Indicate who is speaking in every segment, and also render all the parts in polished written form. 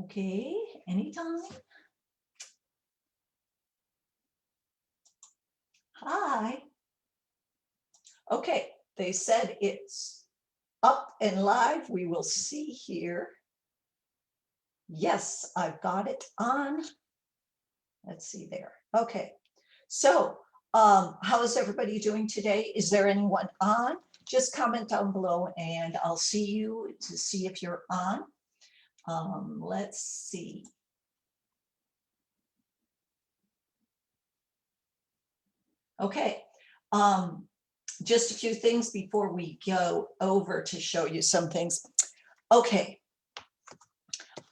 Speaker 1: Okay, anytime. Hi. Okay, they said it's up and live. We will see here. Yes, I've got it on. Let's see there. Okay, so how is everybody doing today? Is there anyone on? Just comment down below and I'll see you to see if you're on. Let's see. Okay, just a few things before we go over to show you some things. Okay,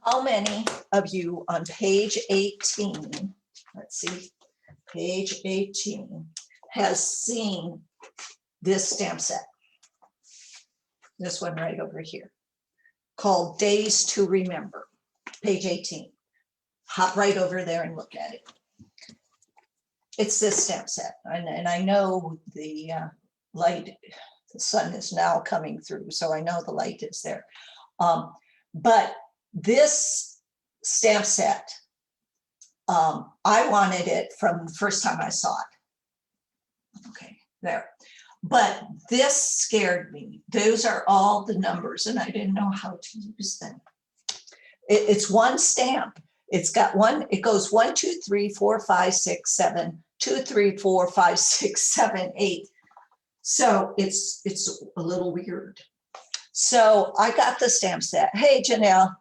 Speaker 1: how many of you on page 18, let's see, page 18, has seen this stamp set? This one right over here, called Days to Remember, page 18. Hop right over there and look at it. It's this stamp set, and I know the light, the sun is now coming through, so I know the light is there. But this stamp set, I wanted it from the first time I saw it. Okay, there. But this scared me. Those are all the numbers, and I didn't know how to use them. It's one stamp. It's got one, it goes 1, 2, 3, 4, 5, 6, 7, 2, 3, 4, 5, 6, 7, 8. So it's a little weird. So I got the stamp set. Hey, Janelle.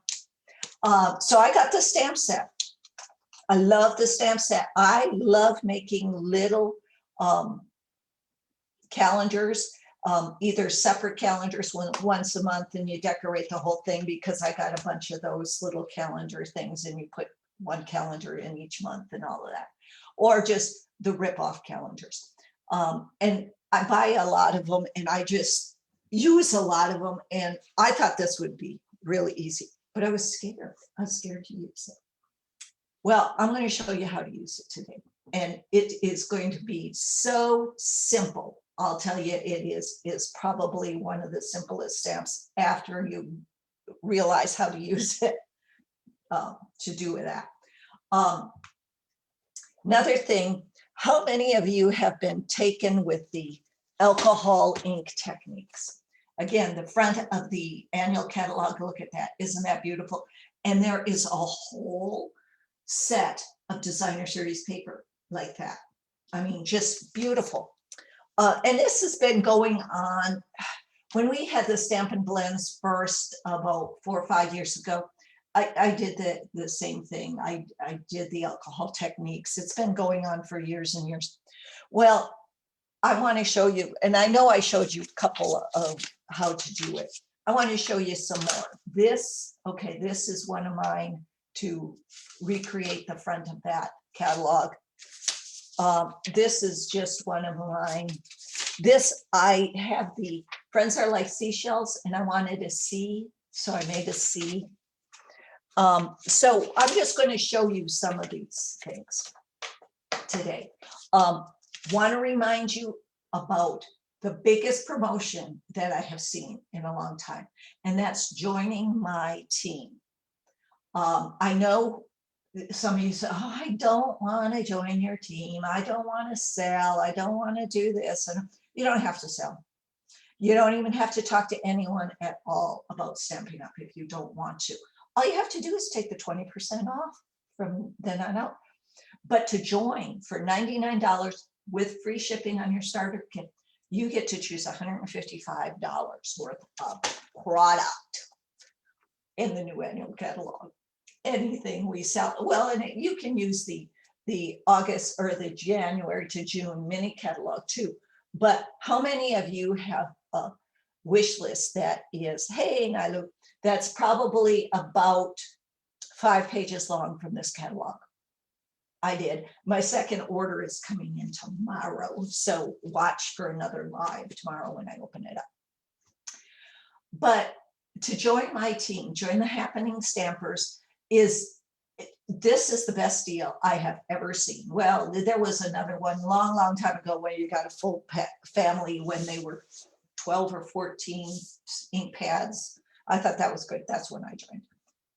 Speaker 1: So I got the stamp set. I love the stamp set. I love making little calendars, either separate calendars once a month and you decorate the whole thing, because I got a bunch of those little calendar things and you put one calendar in each month and all of that, or just the rip-off calendars. And I buy a lot of them and I just use a lot of them, and I thought this would be really easy, but I was scared. I was scared to use it. Well, I'm going to show you how to use it today, and it is going to be so simple. I'll tell you, it is probably one of the simplest stamps after you realize how to use it to do that. Another thing, how many of you have been taken with the alcohol ink techniques? Again, the front of the annual catalog, look at that. Isn't that beautiful? And there is a whole set of designer series paper like that. I mean, just beautiful. And this has been going on when we had the Stampin' Blends first about 4 or 5 years ago. I did the same thing. I did the alcohol techniques. It's been going on for years and years. Well, I want to show you, and I know I showed you a couple of how to do it. I want to show you some more. This, okay, this is one of mine to recreate the front of that catalog. This is just one of mine. This, I have the Friends Are Like Seashells, and I wanted a C, so I made a C. So I'm just going to show you some of these things today. Want to remind you about the biggest promotion that I have seen in a long time, and that's joining my team. I know some of you say, oh, I don't want to join your team. I don't want to sell. I don't want to do this. And you don't have to sell. You don't even have to talk to anyone at all about Stampin' Up! If you don't want to. All you have to do is take the 20% off from then on out. But to join for $99 with free shipping on your starter kit, you get to choose $155 worth of product in the new annual catalog. Anything we sell, well, and you can use the August or the January to June mini catalog too. But how many of you have a wish list that is, hey, Nilu, that's probably about 5 pages long from this catalog? I did. My second order is coming in tomorrow, so watch for another live tomorrow when I open it up. But to join my team, join the Happening Stampers, this is the best deal I have ever seen. Well, there was another one long time ago where you got a full family when they were 12 or 14 ink pads. I thought that was good. That's when I joined.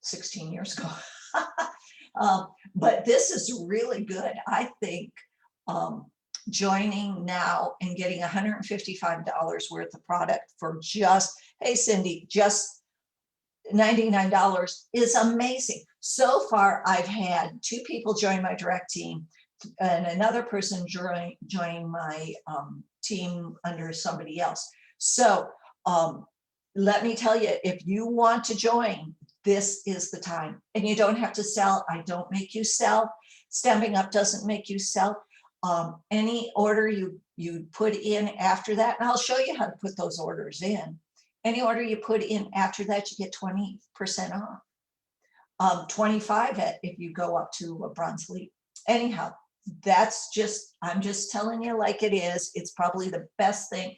Speaker 1: 16 years ago. But this is really good. I think joining now and getting $155 worth of product for just, hey, Cindy, just $99 is amazing. So far, I've had 2 people join my direct team and another person join my team under somebody else. So let me tell you, if you want to join, this is the time. And you don't have to sell. I don't make you sell. Stampin' Up doesn't make you sell. Any order you put in after that, and I'll show you how to put those orders in. Any order you put in after that, you get 20% off. 25 if you go up to a bronze elite. Anyhow, that's just, I'm just telling you like it is. It's probably the best thing.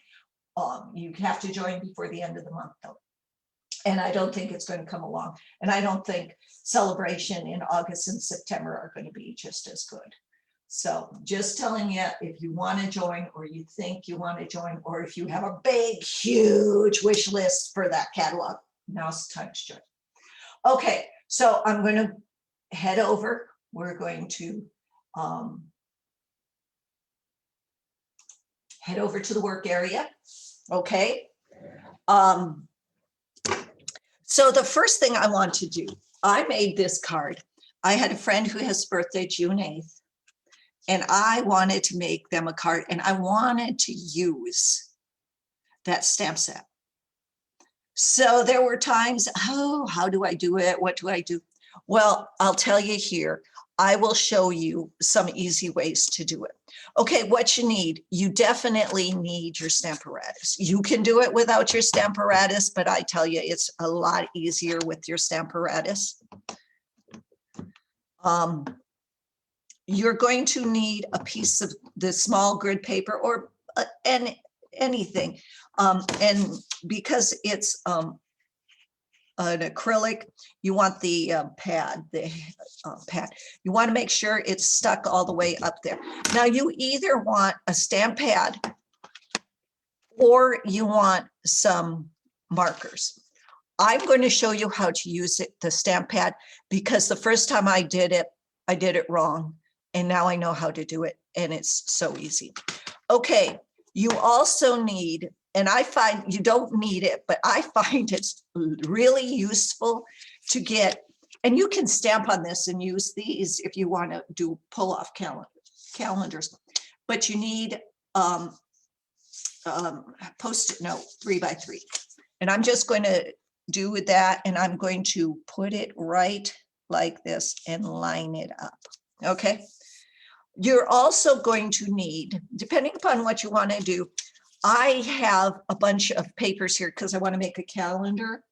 Speaker 1: You have to join before the end of the month though. And I don't think it's going to come along. And I don't think Celebration in August and September are going to be just as good. So just telling you, if you want to join, or you think you want to join, or if you have a big, huge wish list for that catalog, now's the time to join. Okay, so I'm going to head over. We're going to head over to the work area. Okay. So the first thing I want to do, I made this card. I had a friend who has birthday June 8th, and I wanted to make them a card, and I wanted to use that stamp set. So there were times, oh, how do I do it? What do I do? Well, I'll tell you here. I will show you some easy ways to do it. Okay, what you need, you definitely need your Stamparatus. You can do it without your Stamparatus, but I tell you, it's a lot easier with your Stamparatus. You're going to need a piece of the small grid paper or anything. And because it's an acrylic, you want the pad. You want to make sure it's stuck all the way up there. Now you either want a stamp pad or you want some markers. I'm going to show you how to use it, the stamp pad, because the first time I did it wrong. And now I know how to do it, and it's so easy. Okay, you also need, and I find you don't need it, but I find it's really useful to get, and you can stamp on this and use these if you want to do pull-off calendars, but you need Post-it note 3x3. And I'm just going to do with that, and I'm going to put it right like this and line it up. Okay. You're also going to need, depending upon what you want to do, I have a bunch of papers here because I want to make a calendar.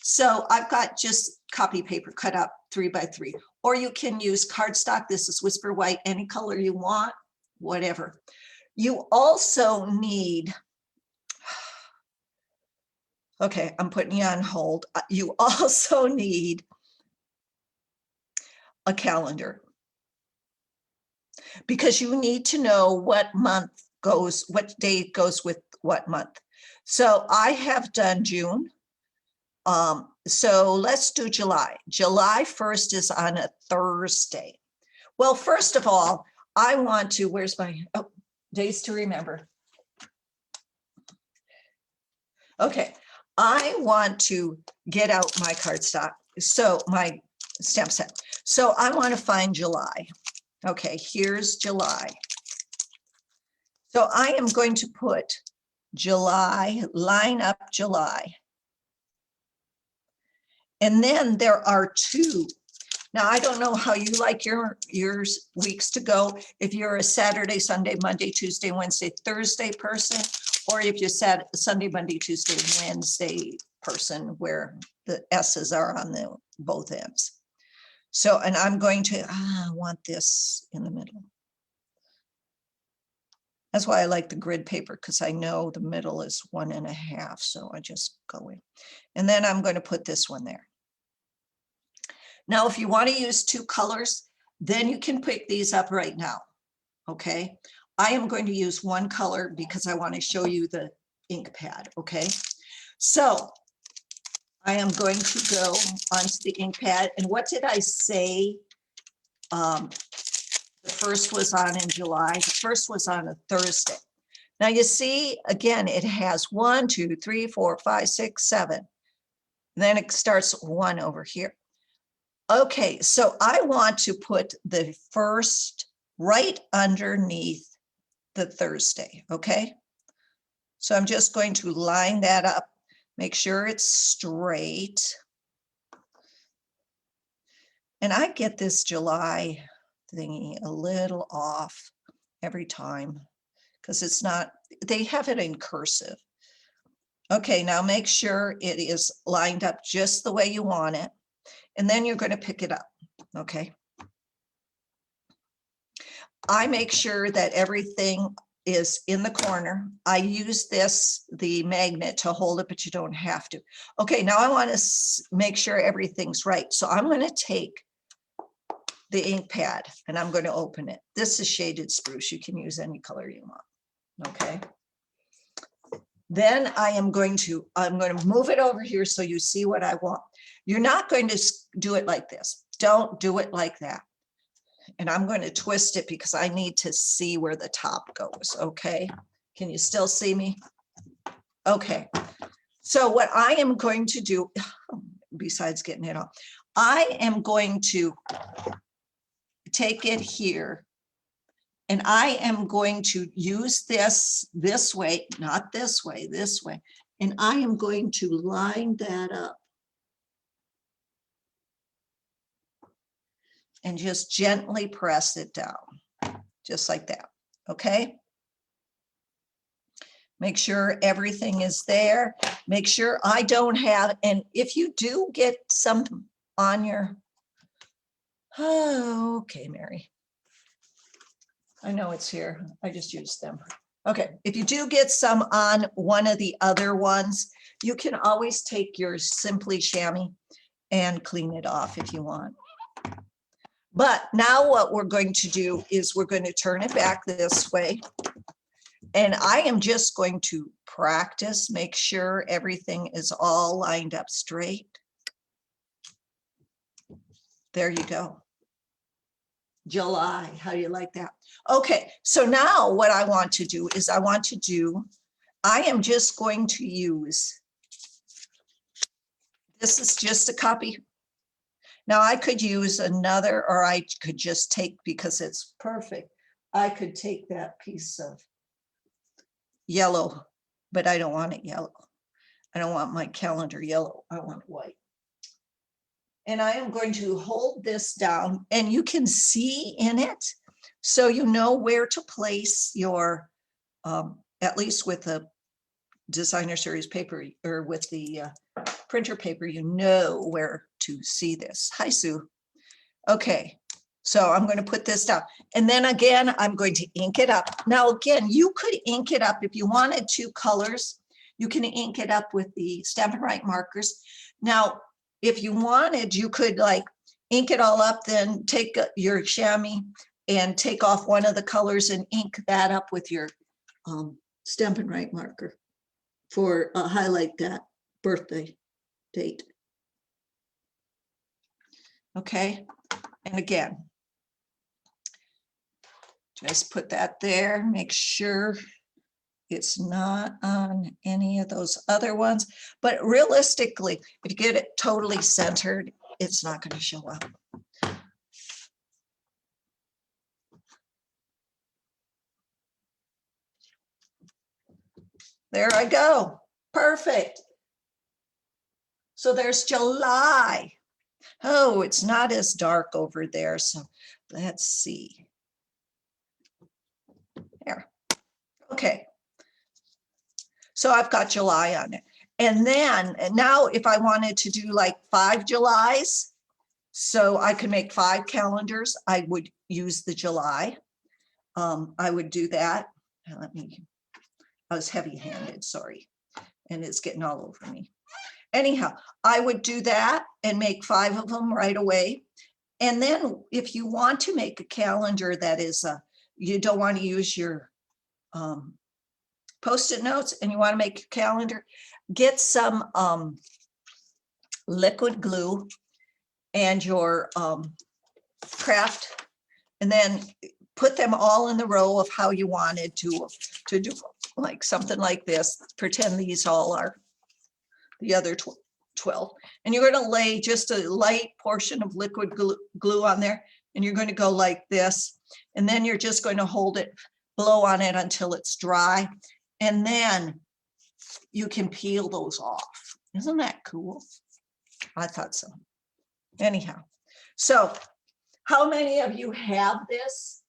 Speaker 1: So I've got just copy paper cut up 3x3, or you can use cardstock. This is Whisper White, any color you want, whatever. You also need, okay, I'm putting you on hold. You also need a calendar, because you need to know what month goes, what date goes with what month. So I have done June. So let's do July. July 1st is on a Thursday. Well, first of all, I want to, where's my, oh, days to remember. Okay, I want to get out my cardstock, so my stamp set. So I want to find July. Okay, here's July. So I am going to put July, line up July. And then there are 2. Now, I don't know how you like your weeks to go. If you're a Saturday, Sunday, Monday, Tuesday, Wednesday, Thursday person, or if you're Sunday, Monday, Tuesday, Wednesday person, where the S's are on the both ends. So, and I'm going to, I want this in the middle. That's why I like the grid paper, because I know the middle is 1.5. So I just go in. And then I'm going to put this one there. Now, if you want to use 2 colors, then you can pick these up right now. Okay. I am going to use 1 color because I want to show you the ink pad. Okay. So I am going to go onto the ink pad. And what did I say? The first was on in July. The first was on a Thursday. Now you see, again, it has 1, 2, 3, 4, 5, 6, 7. Then it starts 1 over here. Okay, so I want to put the first right underneath the Thursday, okay? So I'm just going to line that up, make sure it's straight. And I get this July thingy a little off every time because it's not, they have it in cursive. Okay, now make sure it is lined up just the way you want it. And then you're going to pick it up, okay? I make sure that everything is in the corner. I use this, the magnet, to hold it, but you don't have to. Okay, now I want to make sure everything's right. So I'm going to take the ink pad and I'm going to open it. This is shaded spruce. You can use any color you want, okay? Then I'm going to move it over here so you see what I want. You're not going to do it like this. Don't do it like that. And I'm going to twist it because I need to see where the top goes, okay? Can you still see me? Okay. So what I am going to do, besides getting it off, I am going to take it here and I am going to use this way, not this way, this way. And I am going to line that up. And just gently press it down, just like that, okay? Make sure everything is there. Make sure I don't have, and if you do get some on your, oh, okay, Mary. I know it's here. I just used them. Okay, if you do get some on one of the other ones, you can always take your Simply Chamois and clean it off if you want. But now what we're going to do is we're going to turn it back this way. And I am just going to practice, make sure everything is all lined up straight. There you go. July, how do you like that? Okay, so now what I want to do is I am just going to use, this is just a copy. Now I could use another, or I could just take, because it's perfect, I could take that piece of yellow, but I don't want it yellow. I don't want my calendar yellow. I want white. And I am going to hold this down and you can see in it, so you know where to place your, at least with the designer series paper or with the printer paper, you know where to see this. Hi, Sue. Okay, so I'm going to put this down. And then again, I'm going to ink it up. Now, again, you could ink it up if you wanted 2 colors. You can ink it up with the Stampin' Up markers. Now, if you wanted, you could like ink it all up, then take your chamois and take off one of the colors and ink that up with your Stampin' Up marker for highlight that birthday date. Okay, and again, just put that there, make sure it's not on any of those other ones. But realistically, if you get it totally centered, it's not going to show up. There I go. Perfect. So there's July. Oh, it's not as dark over there. So let's see. There. Okay. So I've got July on it. And then now if I wanted to do like 5 Julys, so I could make 5 calendars, I would use the July. I would do that. I was heavy-handed, sorry. And it's getting all over me. Anyhow, I would do that and make 5 of them right away. And then if you want to make a calendar that is, you don't want to use your Post-it notes and you want to make a calendar, get some liquid glue and your craft, and then put them all in the row of how you wanted to do, like something like this. Pretend these all are the other 12. And you're going to lay just a light portion of liquid glue on there, and you're going to go like this. And then you're just going to hold it, blow on it until it's dry. And then you can peel those off. Isn't that cool? I thought so. Anyhow, so how many of you have this?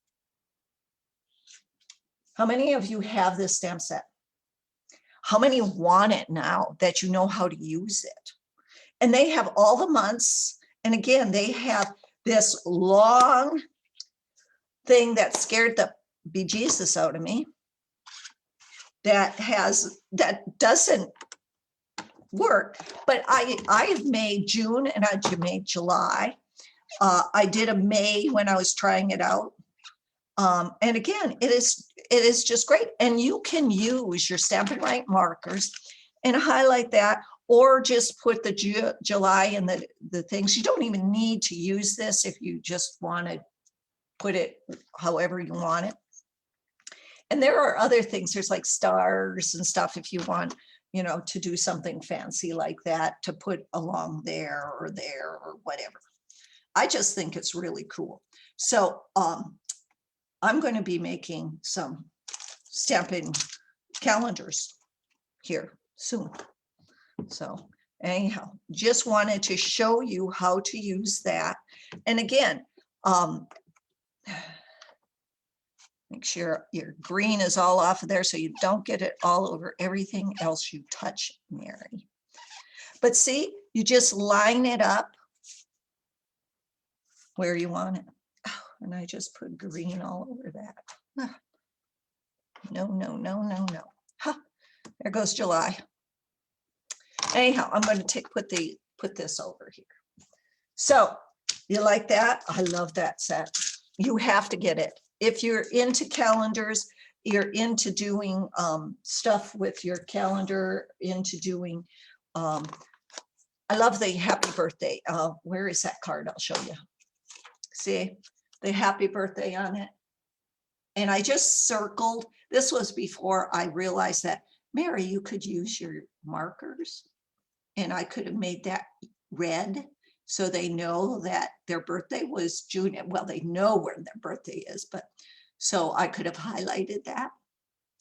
Speaker 1: How many of you have this stamp set? How many want it now that you know how to use it? And they have all the months. And again, they have this long thing that scared the bejesus out of me that doesn't work. But I've made June and I made July. I did a May when I was trying it out. And again, it is just great. And you can use your Stampin' Right markers and highlight that, or just put the July and the things. You don't even need to use this if you just want to put it however you want it. And there are other things. There's like stars and stuff if you want, you know, to do something fancy like that, to put along there or whatever. I just think it's really cool. So I'm going to be making some stamping calendars here soon. So anyhow, just wanted to show you how to use that. And again, make sure your green is all off of there so you don't get it all over everything else you touch, Mary. But see, you just line it up where you want it. Oh, and I just put green all over that. Oh, no, no, no, no, no. Huh, there goes July. Anyhow, I'm going to put this over here. So you like that? I love that set. You have to get it. If you're into calendars, you're into doing stuff with your calendar, into doing, I love the happy birthday. Where is that card? I'll show you. See the happy birthday on it. And I just circled, this was before I realized that, Mary, you could use your markers. And I could have made that red so they know that their birthday was June. Well, they know where their birthday is, but so I could have highlighted that.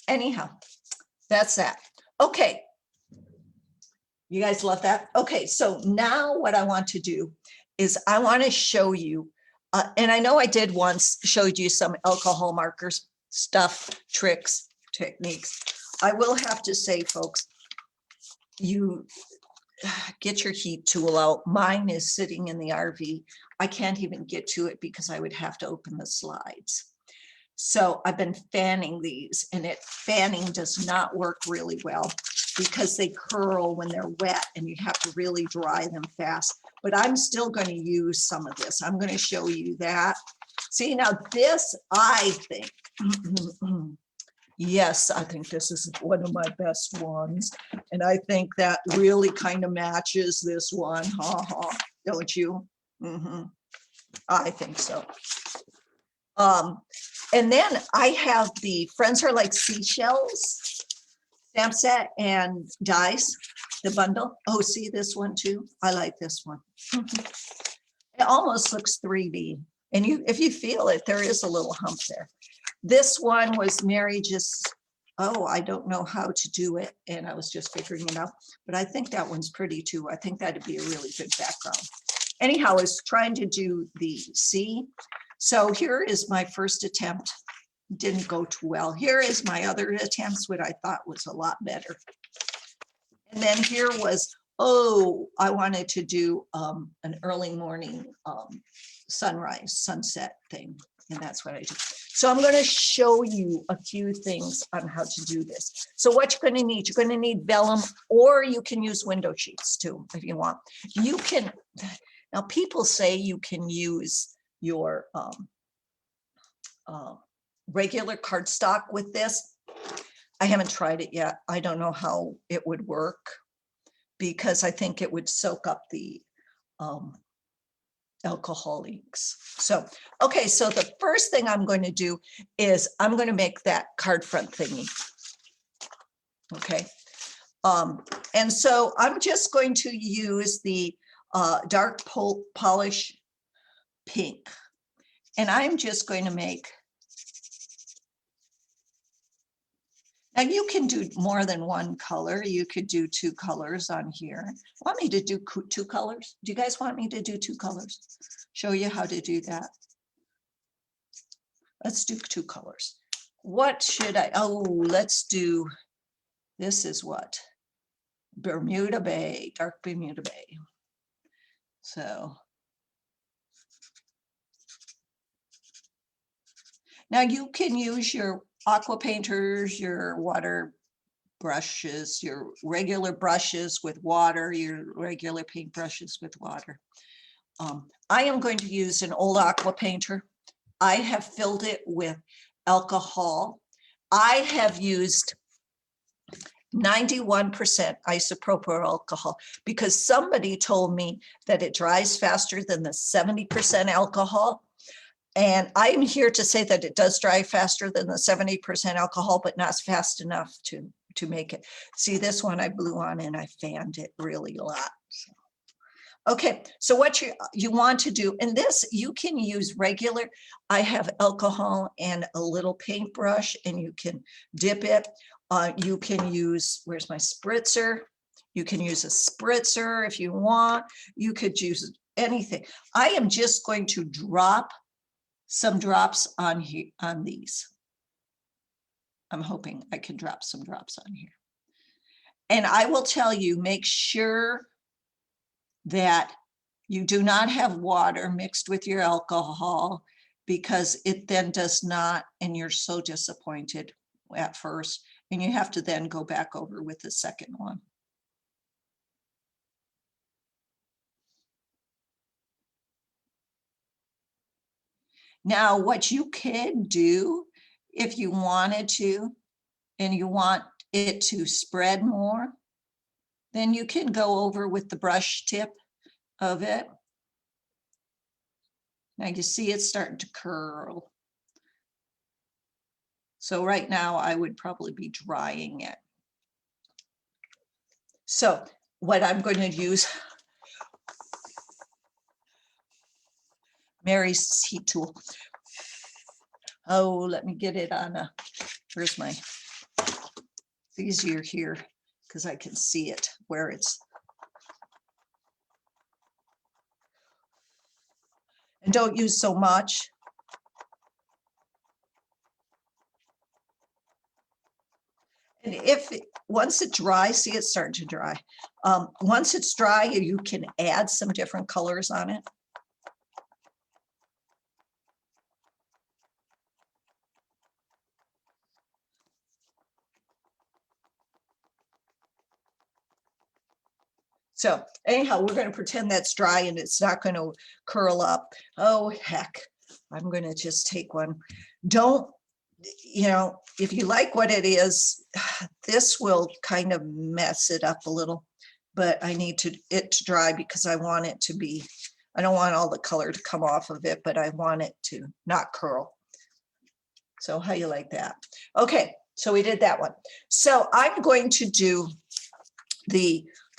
Speaker 1: Anyhow, that's that. Okay. You guys love that? Okay, so now what I want to do is I want to show you, and I know I did once showed you some alcohol markers, stuff, tricks, techniques. I will have to say, folks, you get your heat tool out. Mine is sitting in the RV. I can't even get to it because I would have to open the slides. So I've been fanning these, and fanning does not work really well because they curl when they're wet and you have to really dry them fast. But I'm still going to use some of this. I'm going to show you that. See, now this, I think, yes, I think this is one of my best ones. And I think that really kind of matches this one. Ha ha, don't you? I think so. And then I have the Friends Are Like Seashells stamp set and dies, the bundle. Oh, see this one too? I like this one. It almost looks 3D. And if you feel it, there is a little hump there. This one was Mary just, oh, I don't know how to do it. And I was just figuring it out. But I think that one's pretty too. I think that'd be a really good background. Anyhow, I was trying to do the C. So here is my first attempt. Didn't go too well. Here is my other attempts, what I thought was a lot better. And then here was, oh, I wanted to do an early morning sunrise, sunset thing. And that's what I do. So I'm going to show you a few things on how to do this. So what you're going to need, you're going to need vellum, or you can use window sheets too, if you want. You can, now people say you can use your regular cardstock with this. I haven't tried it yet. I don't know how it would work. because I think it would soak up the alcohol inks. So, okay, so the first thing I'm going to do is I'm going to make that card front thingy. Okay. And so I'm just going to use the dark polish pink. And I'm just going to make, now you can do more than one color. You could do 2 colors on here. Want me to do 2 colors? Do you guys want me to do 2 colors? Show you how to do that. Let's do 2 colors. What should I, oh, let's do, this is what? Bermuda Bay, dark Bermuda Bay. So now you can use your aqua painters, your water brushes, your regular brushes with water, your regular paint brushes with water. I am going to use an old aqua painter. I have filled it with alcohol. I have used 91% isopropyl alcohol because somebody told me that it dries faster than the 70% alcohol. And I'm here to say that it does dry faster than the 70% alcohol, but not fast enough to make it. See, this one I blew on and I fanned it really a lot. So. Okay, so what you want to do, and this you can use regular, I have alcohol and a little paintbrush and you can dip it. You can use, where's my spritzer? You can use a spritzer if you want. You could use anything. I am just going to drop some drops on here, on these. I'm hoping I can drop some drops on here. And I will tell you, make sure that you do not have water mixed with your alcohol because it then does not, and you're so disappointed at first, and you have to then go back over with the second one. Now, what you can do if you wanted to, and you want it to spread more, then you can go over with the brush tip of it. Now you see it's starting to curl. So right now I would probably be drying it. So what I'm going to use, Mary's heat tool. Oh, let me get it on a, where's my, it's easier here because I can see it where it's. And don't use so much. And if once it dries, see it's starting to dry. Once it's dry, you can add some different colors on it. So anyhow, we're going to pretend that's dry and it's not going to curl up. Oh, heck, I'm going to just take one. Don't, you know, if you like what it is, this will kind of mess it up a little, but I need it to dry because I want it to be, I don't want all the color to come off of it, but I want it to not curl. So how you like that? Okay, so we did that one. So I'm going to do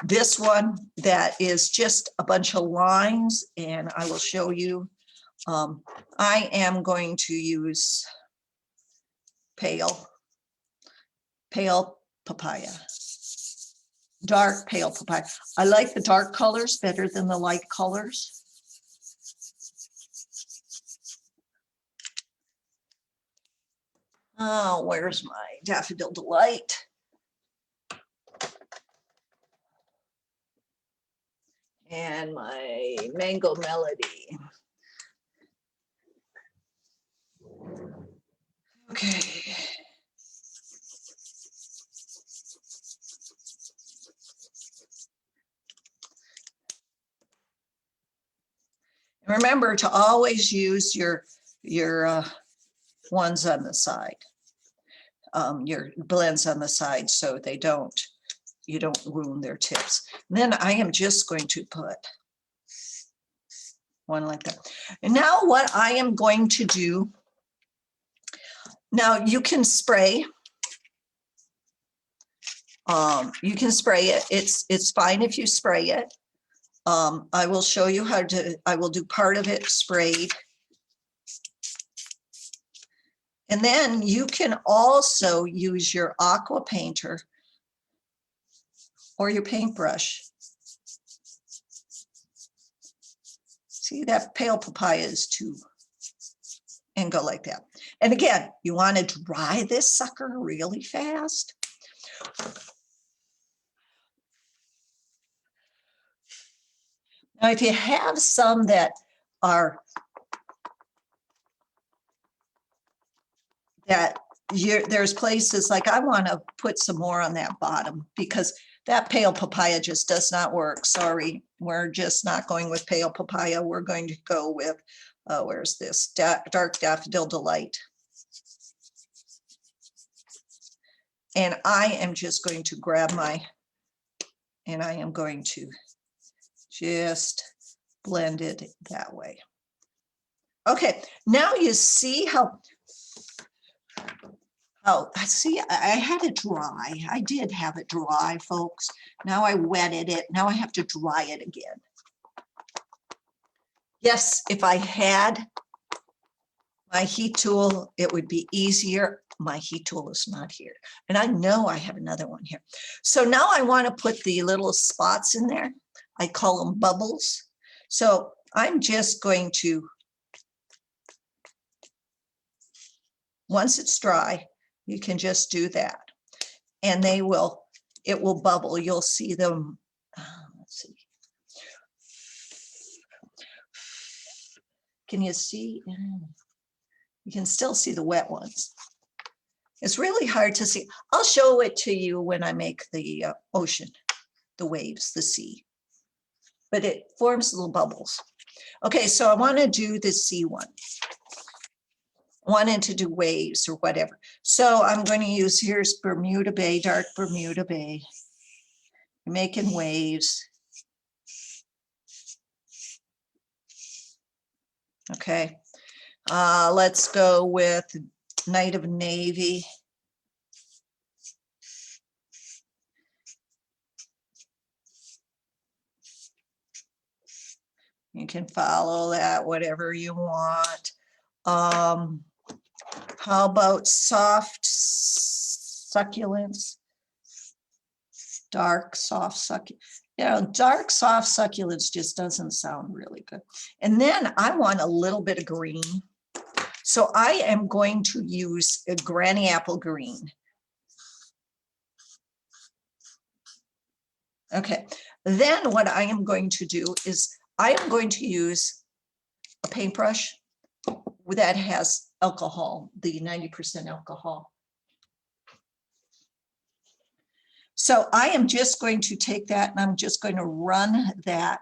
Speaker 1: this one that is just a bunch of lines, and I will show you. I am going to use pale papaya, dark pale papaya. I like the dark colors better than the light colors. Oh, where's my Daffodil Delight? And my Mango Melody. Okay. Remember to always use your ones on the side, your blends on the side, so they don't, you don't ruin their tips. And then I am just going to put one like that. And now what I am going to do, now you can spray. You can spray it. It's fine if you spray it. I will show you how to, I will do part of it sprayed. And then you can also use your aqua painter or your paintbrush. See, that pale papaya is too, and go like that. And again, you want to dry this sucker really fast. Now, if you have some that are there's places like I want to put some more on that bottom because that pale papaya just does not work. Sorry, we're just not going with pale papaya. We're going to go with, where's this? Dark Daffodil Delight. And I am just going to grab and I am going to just blend it that way. Okay, now you see how I see, I had it dry. I did have it dry, folks. Now I wetted it. Now I have to dry it again. Yes, if I had my heat tool, it would be easier. My heat tool is not here. And I know I have another one here. So now I want to put the little spots in there. I call them bubbles. So I'm just going to, once it's dry, you can just do that. And it will bubble. You'll see them. Let's see. Can you see? You can still see the wet ones. It's really hard to see. I'll show it to you when I make the ocean, the waves, the sea. But it forms little bubbles. Okay, so I want to do the sea one. I wanted to do waves or whatever. So I'm going to use, here's Bermuda Bay, dark Bermuda Bay. You're making waves. Okay, let's go with Night of Navy. You can follow that, whatever you want. How about soft succulents? Dark, soft succulents. You know, dark, soft succulents just doesn't sound really good. And then I want a little bit of green. So I am going to use a granny apple green. Okay, then what I am going to do is I am going to use a paintbrush that has alcohol, the 90% alcohol. So I am just going to take that and I'm just going to run that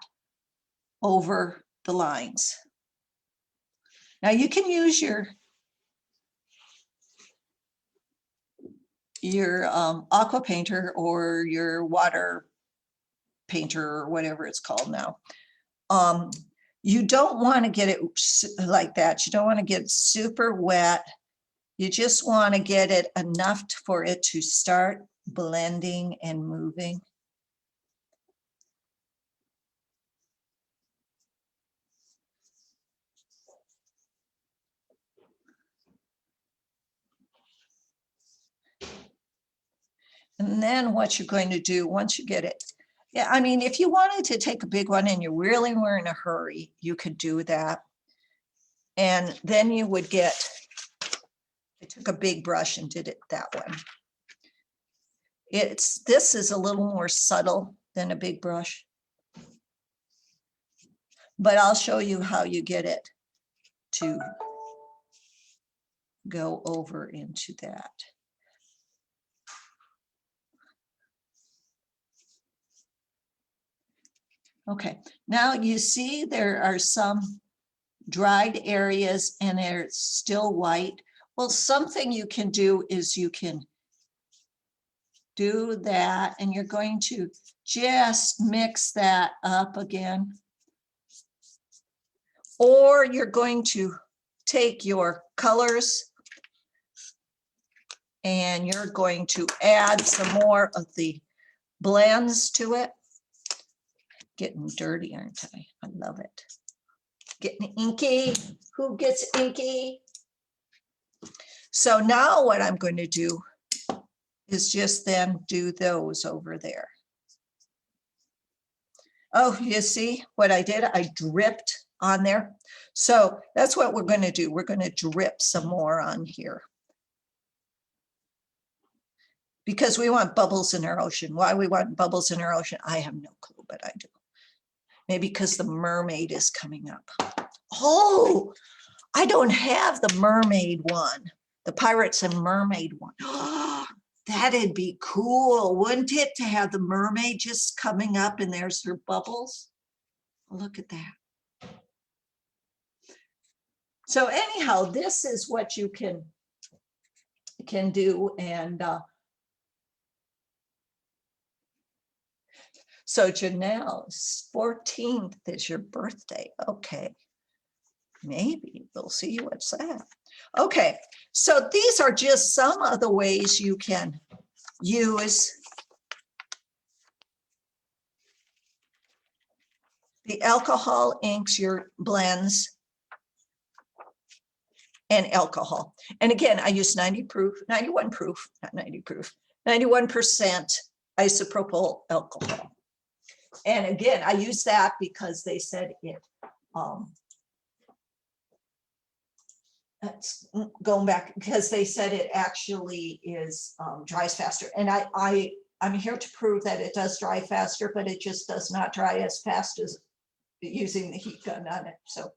Speaker 1: over the lines. Now you can use your aqua painter or your water painter or whatever it's called now. You don't want to get it like that. You don't want to get it super wet. You just want to get it enough for it to start blending and moving. And then what you're going to do once you get it, yeah, I mean, if you wanted to take a big one and you really were in a hurry, you could do that. And then you would get, I took a big brush and did it that way. This is a little more subtle than a big brush. But I'll show you how you get it to go over into that. Okay, now you see there are some dried areas and they're still white. Well, something you can do is you can do that, and you're going to just mix that up again. Or you're going to take your colors and you're going to add some more of the blends to it. Getting dirty, aren't I? I love it. Getting inky. Who gets inky? So now what I'm going to do is just then do those over there. Oh, you see what I did? I dripped on there. So that's what we're going to do. We're going to drip some more on here, because we want bubbles in our ocean. Why we want bubbles in our ocean, I have no clue, but I do. Maybe because the mermaid is coming up. Oh, I don't have the mermaid one, the pirates and mermaid one. That'd be cool, wouldn't it, to have the mermaid just coming up and there's her bubbles? Look at that. So anyhow, this is what you can do. And so Janelle's 14th is your birthday. Okay, maybe we'll see what's that. Okay, so these are just some of the ways you can use the alcohol inks, your blends, and alcohol. And again, I use 91 proof, not 90 proof, 91% isopropyl alcohol. And again, I use that because they said it, that's going back, because they said it actually is dries faster. And I'm here to prove that it does dry faster, but it just does not dry as fast as using the heat gun on it. So,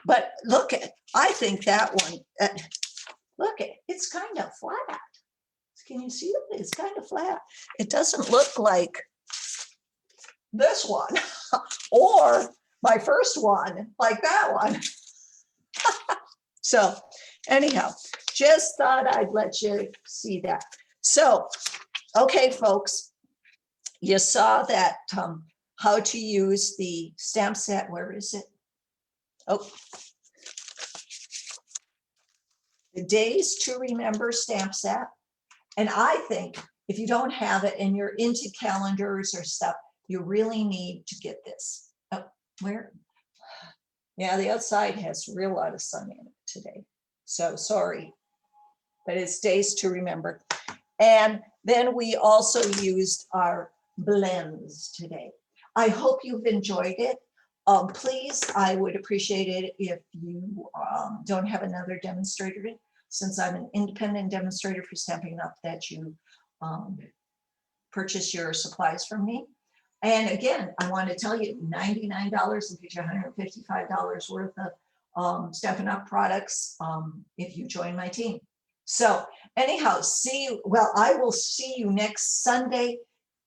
Speaker 1: but look at, I think that one, look at, it's kind of flat. Can you see it? It's kind of flat. It doesn't look like this one or my first one, like that one. So anyhow, just thought I'd let you see that. So, okay, folks, you saw that how to use the stamp set. Where is it? Oh, the Days to Remember stamp set. And I think if you don't have it and you're into calendars or stuff, you really need to get this. Oh, where? Yeah, the outside has a real lot of sun in it today. So sorry, but it's Days to Remember. And then we also used our blends today. I hope you've enjoyed it. Please, I would appreciate it if you don't have another demonstrator, since I'm an independent demonstrator for Stampin' Up, that you purchase your supplies from me. And again, I want to tell you, $99 will get you $155 worth of Stampin' Up products if you join my team. So anyhow, see you. Well, I will see you next Sunday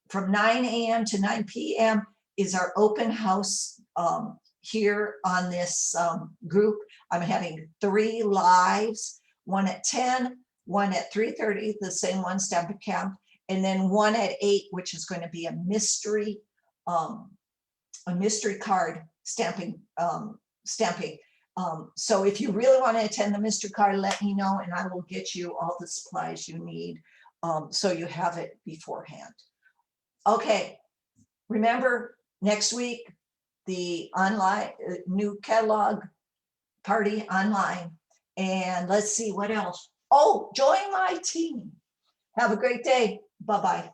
Speaker 1: from 9 a.m. to 9 p.m. is our open house here on this group. I'm having 3 lives, one at 10, one at 3:30, the same one, Stampin' Camp, and then one at 8, which is going to be a mystery card stamping. So if you really want to attend the mystery card, let me know and I will get you all the supplies you need so you have it beforehand. Okay, remember next week, the online new catalog party online, and let's see what else. Oh, join my team. Have a great day. Bye-bye.